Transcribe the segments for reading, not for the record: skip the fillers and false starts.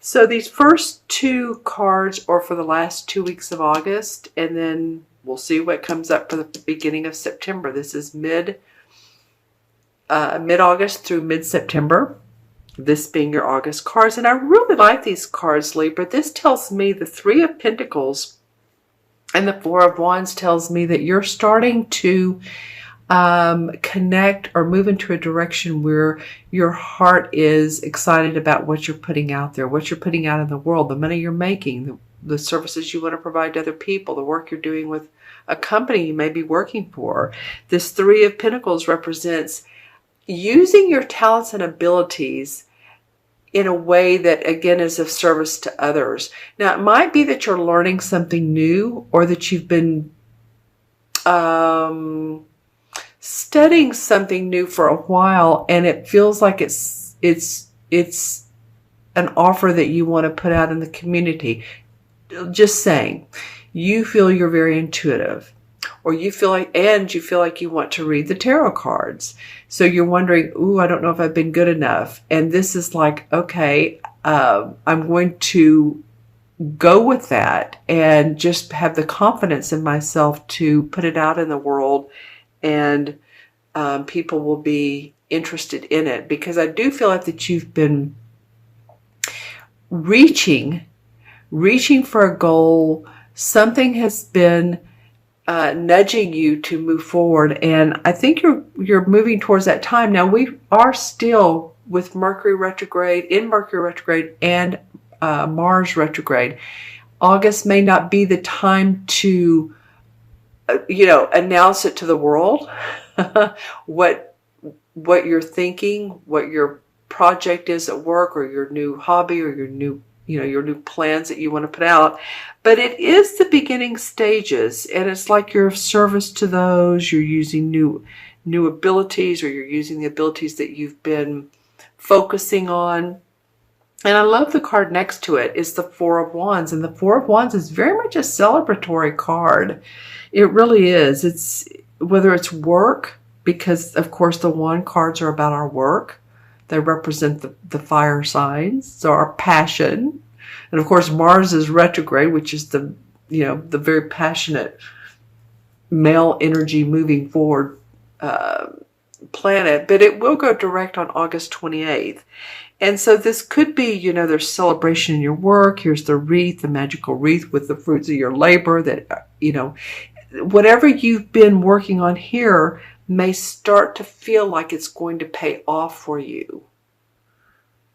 So these first two cards are for the last 2 weeks of August, and then we'll see what comes up for the beginning of September. This is mid-August through mid-September, this being your August cards. And I really like these cards, Libra. This tells me the Three of Pentacles and the Four of Wands tells me that you're starting to connect or move into a direction where your heart is excited about what you're putting out there, what you're putting out in the world, the money you're making, the services you want to provide to other people, the work you're doing with a company you may be working for. This Three of Pentacles represents using your talents and abilities in a way that, again, is of service to others. Now, it might be that you're learning something new, or that you've been studying something new for a while, and it feels like it's an offer that you want to put out in the community. Just saying, you feel you're very intuitive, or you feel like you want to read the tarot cards. So you're wondering, ooh, I don't know if I've been good enough. And this is like, okay, I'm going to go with that and just have the confidence in myself to put it out in the world, and people will be interested in it, because I do feel like that you've been reaching for a goal. Something has been nudging you to move forward, and I think you're moving towards that time. Now, we are still with Mercury retrograde and Mars retrograde. August may not be the time to announce it to the world, what you're thinking, what your project is at work, or your new hobby, or your new plans that you want to put out. But it is the beginning stages, and it's like you're of service to those. You're using new abilities, or you're using the abilities that you've been focusing on. And I love the card next to it is the Four of Wands. And the Four of Wands is very much a celebratory card. It really is. It's whether it's work, because of course the Wand cards are about our work. They represent the fire signs, so our passion. And of course Mars is retrograde, which is the very passionate male energy moving forward planet. But it will go direct on August 28th. And so this could be, there's celebration in your work. Here's the wreath, the magical wreath with the fruits of your labor that, whatever you've been working on here may start to feel like it's going to pay off for you.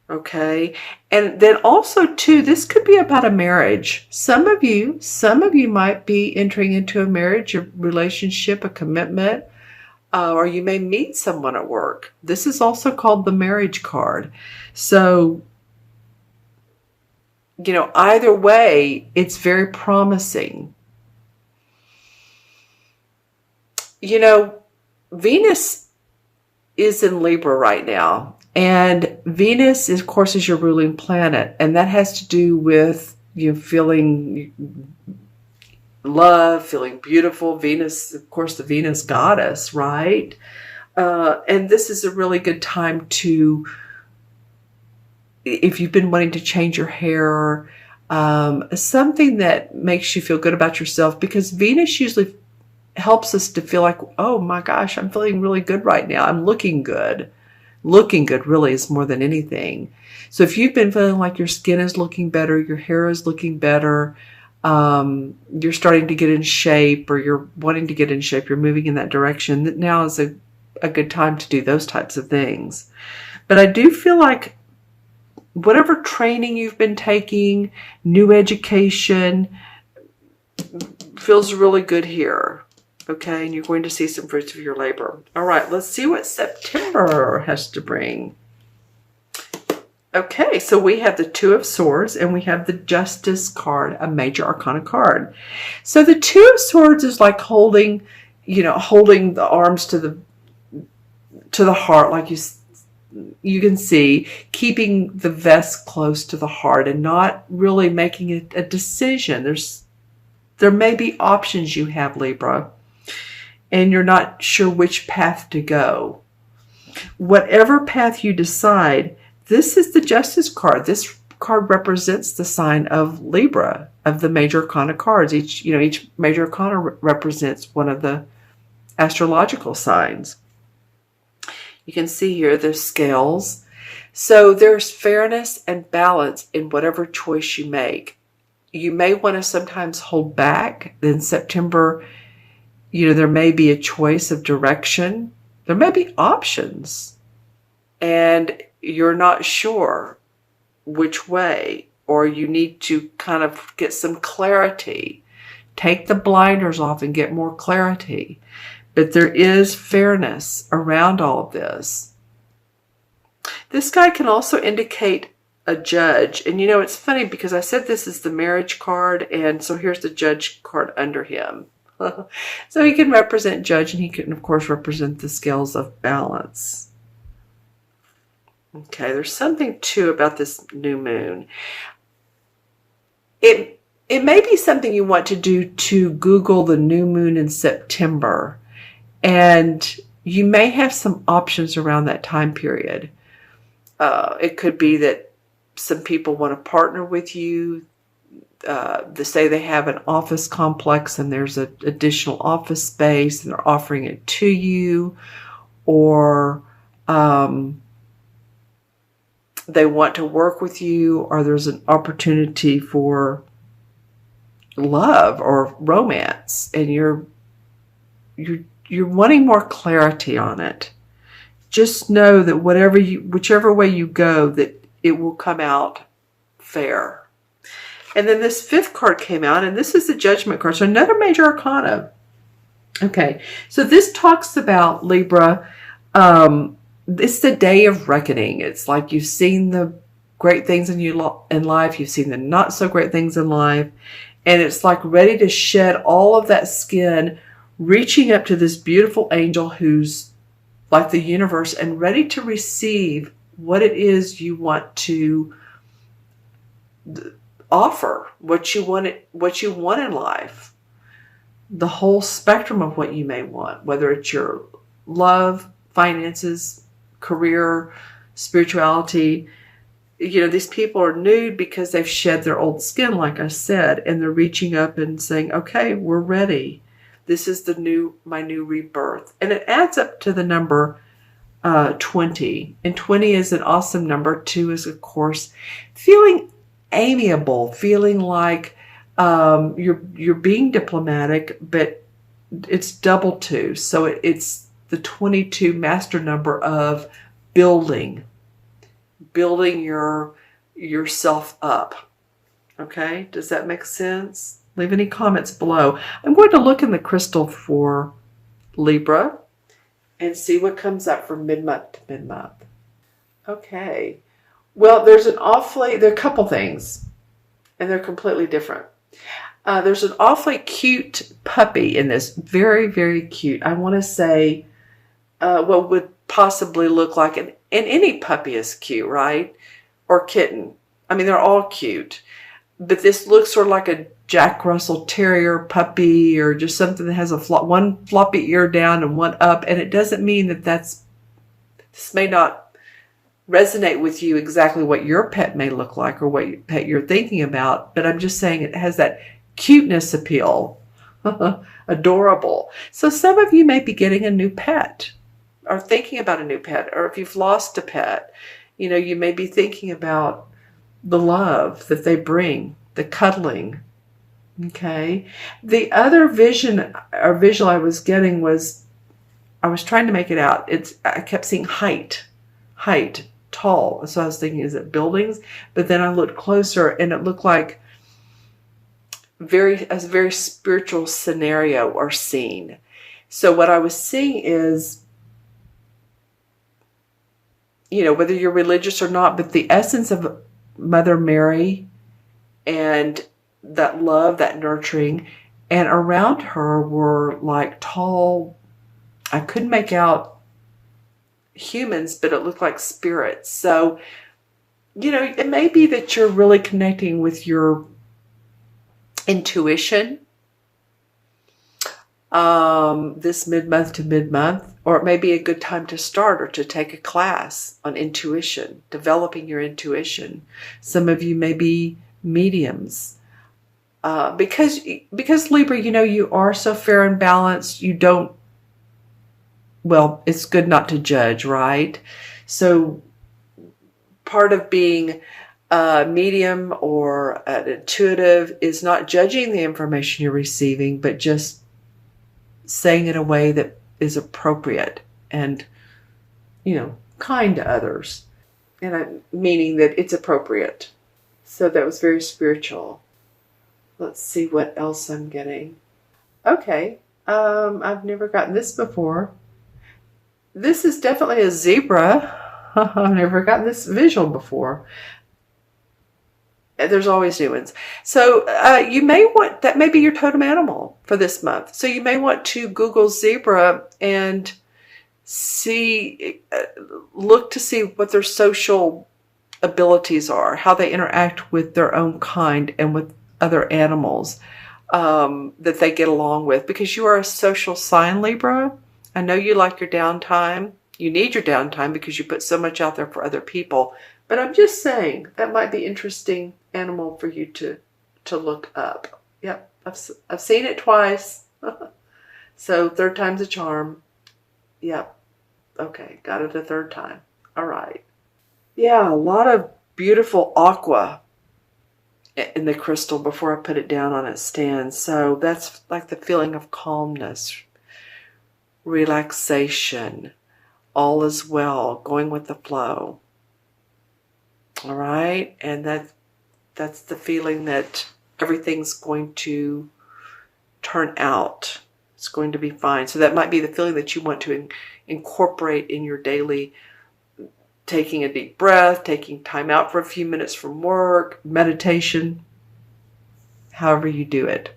Okay. And then also too, this could be about a marriage. Some of you might be entering into a marriage, a relationship, a commitment, or you may meet someone at work. This is also called the marriage card. So, either way, it's very promising. Venus is in Libra right now. And Venus, of course, is your ruling planet. And that has to do with feeling love, feeling beautiful. Venus, of course, the Venus goddess, right? And this is a really good time to, if you've been wanting to change your hair, something that makes you feel good about yourself, because Venus usually helps us to feel like, oh my gosh, I'm feeling really good right now. I'm looking good. Looking good really is more than anything. So if you've been feeling like your skin is looking better, your hair is looking better, you're starting to get in shape, or you're wanting to get in shape, you're moving in that direction, now is a good time to do those types of things. But I do feel like whatever training you've been taking, new education, feels really good here. Okay, and you're going to see some fruits of your labor. All right, let's see what September has to bring. Okay, so we have the Two of Swords, and we have the Justice card, a major arcana card. So the Two of Swords is like holding the arms to the heart, like you can see, keeping the vest close to the heart and not really making it a decision. There may be options you have, Libra, and you're not sure which path to go. Whatever path you decide, this is the Justice card. This card represents the sign of Libra, of the major arcana cards. Each major arcana represents one of the astrological signs. You can see here there's scales. So there's fairness and balance in whatever choice you make. You may want to sometimes hold back. In September, there may be a choice of direction. There may be options. And you're not sure which way, or you need to kind of get some clarity. Take the blinders off and get more clarity. But there is fairness around all of this. This guy can also indicate a judge. And it's funny because I said this is the marriage card, and so here's the judge card under him. So he can represent judge, and he can, of course, represent the scales of balance. Okay, there's something too about this new moon. It may be something you want to do to Google the new moon in September. And you may have some options around that time period. It could be that some people want to partner with you. They say they have an office complex and there's an additional office space and they're offering it to you. Or they want to work with you, or there's an opportunity for love or romance, and you're wanting more clarity on it. Just know that whichever way you go, that it will come out fair. And then this fifth card came out, and this is the Judgment card. So another major arcana. Okay, so this talks about Libra. It's the day of reckoning. It's like you've seen the great things in life. You've seen the not so great things in life. And it's like ready to shed all of that skin, reaching up to this beautiful angel who's like the universe and ready to receive what it is you want to offer, what you want in life. The whole spectrum of what you may want, whether it's your love, finances, career, spirituality. These people are nude because they've shed their old skin, like I said, and they're reaching up and saying, okay, we're ready. This is my new rebirth. And it adds up to the number 20. And 20 is an awesome number. 2 is, of course, feeling amiable, feeling like you're being diplomatic, but it's double 2. So it's the 22 master number of building yourself up. Okay, does that make sense? Leave any comments below. I'm going to look in the crystal for Libra and see what comes up from mid-month to mid-month. Okay, well, there are a couple things, and they're completely different. There's an awfully cute puppy in this, very, very cute. I want to say what would possibly look like, and any puppy is cute, right? Or kitten. I mean, they're all cute. But this looks sort of like a Jack Russell Terrier puppy, or just something that has one floppy ear down and one up. And it doesn't mean this may not resonate with you exactly what your pet may look like or what pet you're thinking about. But I'm just saying it has that cuteness appeal. Adorable. So some of you may be getting a new pet, or thinking about a new pet, or if you've lost a pet, you may be thinking about the love that they bring, the cuddling. Okay. The other vision or visual I was getting was, I was trying to make it out. I kept seeing height, tall. So I was thinking, is it buildings? But then I looked closer and it looked like a very spiritual scenario or scene. So what I was seeing is, whether you're religious or not, but the essence of Mother Mary and that love, that nurturing, and around her were like tall, I couldn't make out humans, but it looked like spirits. So, it may be that you're really connecting with your intuition, this mid-month to mid-month, or it may be a good time to start or to take a class on intuition, developing your intuition. Some of you may be mediums. Because Libra, you are so fair and balanced, you don't, well, it's good not to judge, right? So part of being a medium or an intuitive is not judging the information you're receiving, but just saying it in a way that is appropriate and, kind to others. And I'm meaning that it's appropriate. So that was very spiritual. Let's see what else I'm getting. Okay. I've never gotten this before. This is definitely a zebra. I've never gotten this visual before. There's always new ones. So you may want, that may be your totem animal for this month. So you may want to Google zebra and look to see what their social abilities are, how they interact with their own kind and with other animals that they get along with. Because you are a social sign, Libra. I know you like your downtime. You need your downtime because you put so much out there for other people. But I'm just saying that might be interesting animal for you to look up. Yep, I've seen it twice. So third time's a charm. Yep. Okay, got it a third time. All right. Yeah, a lot of beautiful aqua in the crystal before I put it down on its stand. So that's like the feeling of calmness, relaxation, all is well, going with the flow. All right, and that's the feeling that everything's going to turn out. It's going to be fine. So that might be the feeling that you want to incorporate in your daily, taking a deep breath, taking time out for a few minutes from work, meditation, however you do it.